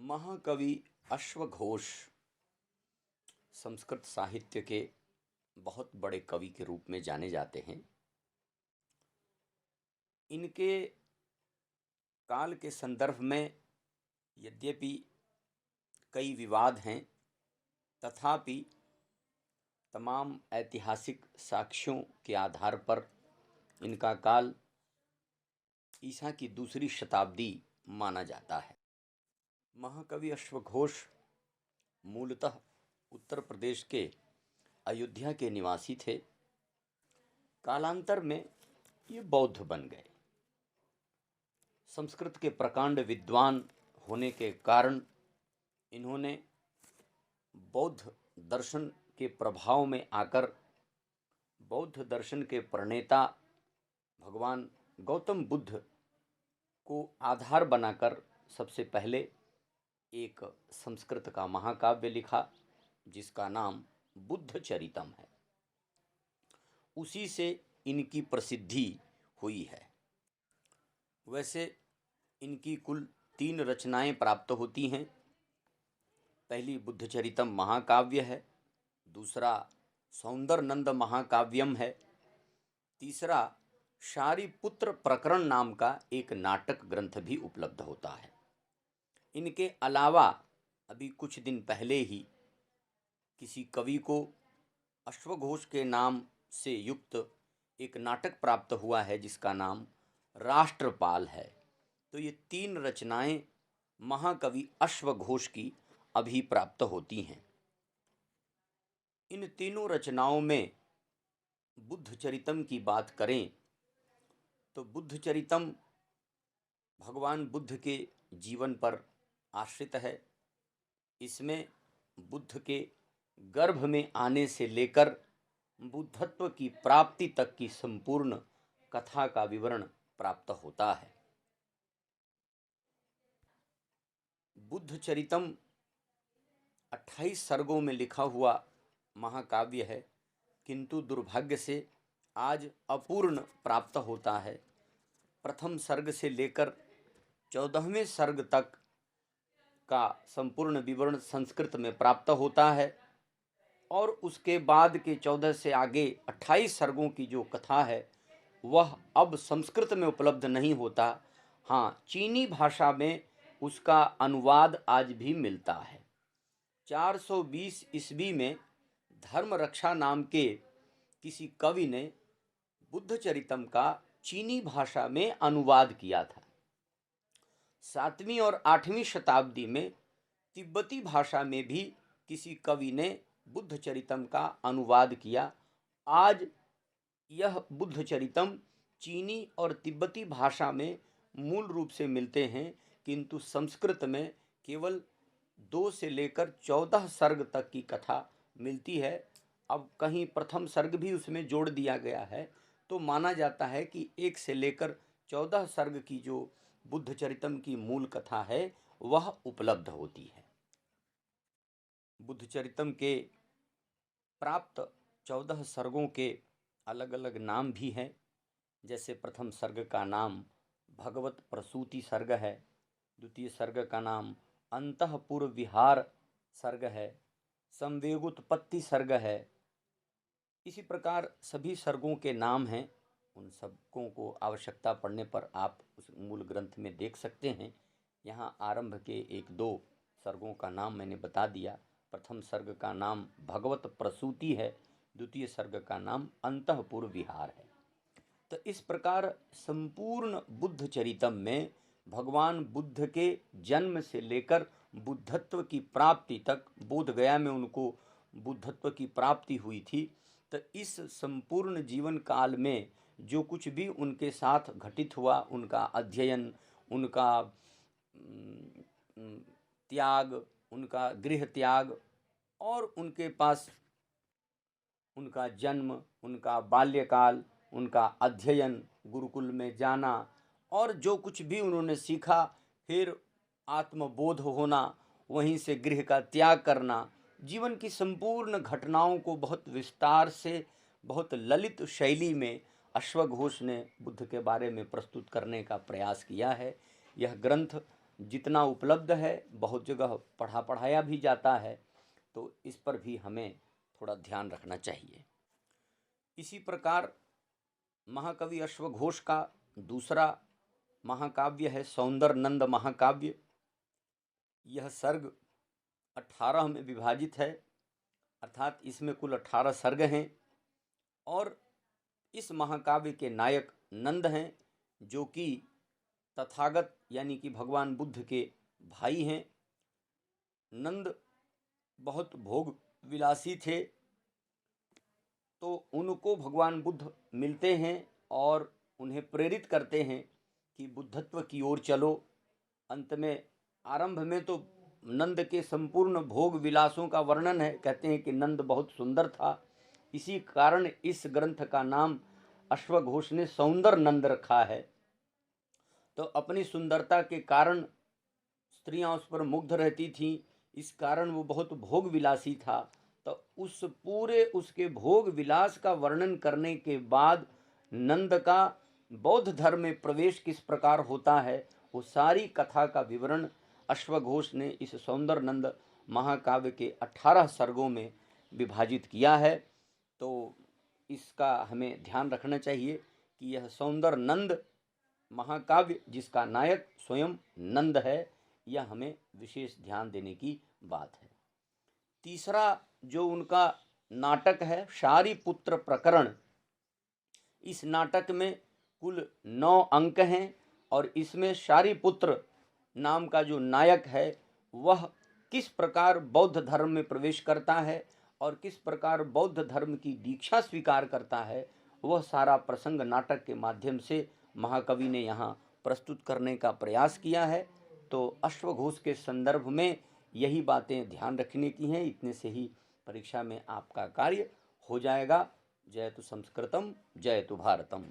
महाकवि अश्वघोष संस्कृत साहित्य के बहुत बड़े कवि के रूप में जाने जाते हैं। इनके काल के संदर्भ में यद्यपि कई विवाद हैं, तथापि तमाम ऐतिहासिक साक्ष्यों के आधार पर इनका काल ईसा की दूसरी शताब्दी माना जाता है। महाकवि अश्वघोष मूलतः उत्तर प्रदेश के अयोध्या के निवासी थे। कालांतर में ये बौद्ध बन गए। संस्कृत के प्रकांड विद्वान होने के कारण इन्होंने बौद्ध दर्शन के प्रभाव में आकर बौद्ध दर्शन के प्रणेता भगवान गौतम बुद्ध को आधार बनाकर सबसे पहले एक संस्कृत का महाकाव्य लिखा जिसका नाम बुद्ध चरितम है। उसी से इनकी प्रसिद्धि हुई है। वैसे इनकी कुल 3 रचनाएं प्राप्त होती हैं। पहली बुद्ध चरितम महाकाव्य है, दूसरा सौंदरनंद महाकाव्यम है, तीसरा शारिपुत्र प्रकरण नाम का एक नाटक ग्रंथ भी उपलब्ध होता है। इनके अलावा अभी कुछ दिन पहले ही किसी कवि को अश्वघोष के नाम से युक्त एक नाटक प्राप्त हुआ है जिसका नाम राष्ट्रपाल है। तो ये 3 रचनाएं महाकवि अश्वघोष की अभी प्राप्त होती हैं। इन तीनों रचनाओं में बुद्ध चरितम की बात करें तो बुद्ध चरितम भगवान बुद्ध के जीवन पर आश्रित है। इसमें बुद्ध के गर्भ में आने से लेकर बुद्धत्व की प्राप्ति तक की संपूर्ण कथा का विवरण प्राप्त होता है। बुद्ध चरितम 28 सर्गों में लिखा हुआ महाकाव्य है, किंतु दुर्भाग्य से आज अपूर्ण प्राप्त होता है। प्रथम सर्ग से लेकर 14वें सर्ग तक का संपूर्ण विवरण संस्कृत में प्राप्त होता है और उसके बाद के 14 से आगे 28 सर्गों की जो कथा है वह अब संस्कृत में उपलब्ध नहीं होता। हाँ, चीनी भाषा में उसका अनुवाद आज भी मिलता है। 420 ईस्वी में धर्म रक्षा नाम के किसी कवि ने बुद्ध चरितम का चीनी भाषा में अनुवाद किया था। 7वीं और 8वीं शताब्दी में तिब्बती भाषा में भी किसी कवि ने बुद्ध चरितम का अनुवाद किया। आज यह बुद्ध चरितम चीनी और तिब्बती भाषा में मूल रूप से मिलते हैं, किंतु संस्कृत में केवल 2 से लेकर 14 सर्ग तक की कथा मिलती है। अब कहीं प्रथम सर्ग भी उसमें जोड़ दिया गया है, तो माना जाता है कि 1 से लेकर 14 सर्ग की जो बुद्ध चरितम की मूल कथा है वह उपलब्ध होती है। बुद्ध चरितम के प्राप्त 14 सर्गों के अलग अलग नाम भी हैं। जैसे प्रथम सर्ग का नाम भगवत प्रसूति सर्ग है, द्वितीय सर्ग का नाम अंतःपुर विहार सर्ग है, संवेगोत्पत्ति सर्ग है। इसी प्रकार सभी सर्गों के नाम हैं। उन सबकों को आवश्यकता पड़ने पर आप उस मूल ग्रंथ में देख सकते हैं। यहाँ आरंभ के 1-2 सर्गों का नाम मैंने बता दिया। प्रथम सर्ग का नाम भगवत प्रसूति है, द्वितीय सर्ग का नाम अंतःपुर विहार है। तो इस प्रकार संपूर्ण बुद्ध चरितम में भगवान बुद्ध के जन्म से लेकर बुद्धत्व की प्राप्ति तक, बोधगया में उनको बुद्धत्व की प्राप्ति हुई थी, तो इस संपूर्ण जीवन काल में जो कुछ भी उनके साथ घटित हुआ, उनका अध्ययन, उनका त्याग, उनका गृह त्याग और उनके पास उनका जन्म, उनका बाल्यकाल, उनका अध्ययन, गुरुकुल में जाना और जो कुछ भी उन्होंने सीखा, फिर आत्मबोध होना, वहीं से गृह का त्याग करना, जीवन की संपूर्ण घटनाओं को बहुत विस्तार से, बहुत ललित शैली में अश्वघोष ने बुद्ध के बारे में प्रस्तुत करने का प्रयास किया है। यह ग्रंथ जितना उपलब्ध है बहुत जगह पढ़ाया भी जाता है, तो इस पर भी हमें थोड़ा ध्यान रखना चाहिए। इसी प्रकार महाकवि अश्वघोष का दूसरा महाकाव्य है सौंदरनंद महाकाव्य। यह सर्ग 18 में विभाजित है, अर्थात इसमें कुल 18 सर्ग हैं और इस महाकाव्य के नायक नंद हैं, जो कि तथागत यानी कि भगवान बुद्ध के भाई हैं। नंद बहुत भोग विलासी थे, तो उनको भगवान बुद्ध मिलते हैं और उन्हें प्रेरित करते हैं कि बुद्धत्व की ओर चलो। अंत में आरंभ में तो नंद के संपूर्ण भोग विलासों का वर्णन है, कहते हैं कि नंद बहुत सुंदर था। इसी कारण इस ग्रंथ का नाम अश्वघोष ने सौंदर नंद रखा है। तो अपनी सुंदरता के कारण स्त्रियां उस पर मुग्ध रहती थीं, इस कारण वो बहुत भोग विलासी था। तो उस पूरे उसके भोग विलास का वर्णन करने के बाद नंद का बौद्ध धर्म में प्रवेश किस प्रकार होता है, वो सारी कथा का विवरण अश्वघोष ने इस सौंदर नंद महाकाव्य के 18 सर्गों में विभाजित किया है। तो इसका हमें ध्यान रखना चाहिए कि यह सौंदर नंद महाकाव्य जिसका नायक स्वयं नंद है, यह हमें विशेष ध्यान देने की बात है। तीसरा जो उनका नाटक है शारिपुत्र प्रकरण, इस नाटक में कुल 9 अंक हैं और इसमें शारिपुत्र नाम का जो नायक है वह किस प्रकार बौद्ध धर्म में प्रवेश करता है और किस प्रकार बौद्ध धर्म की दीक्षा स्वीकार करता है, वह सारा प्रसंग नाटक के माध्यम से महाकवि ने यहाँ प्रस्तुत करने का प्रयास किया है। तो अश्वघोष के संदर्भ में यही बातें ध्यान रखने की हैं। इतने से ही परीक्षा में आपका कार्य हो जाएगा। जयतु संस्कृतम जयतु भारतम।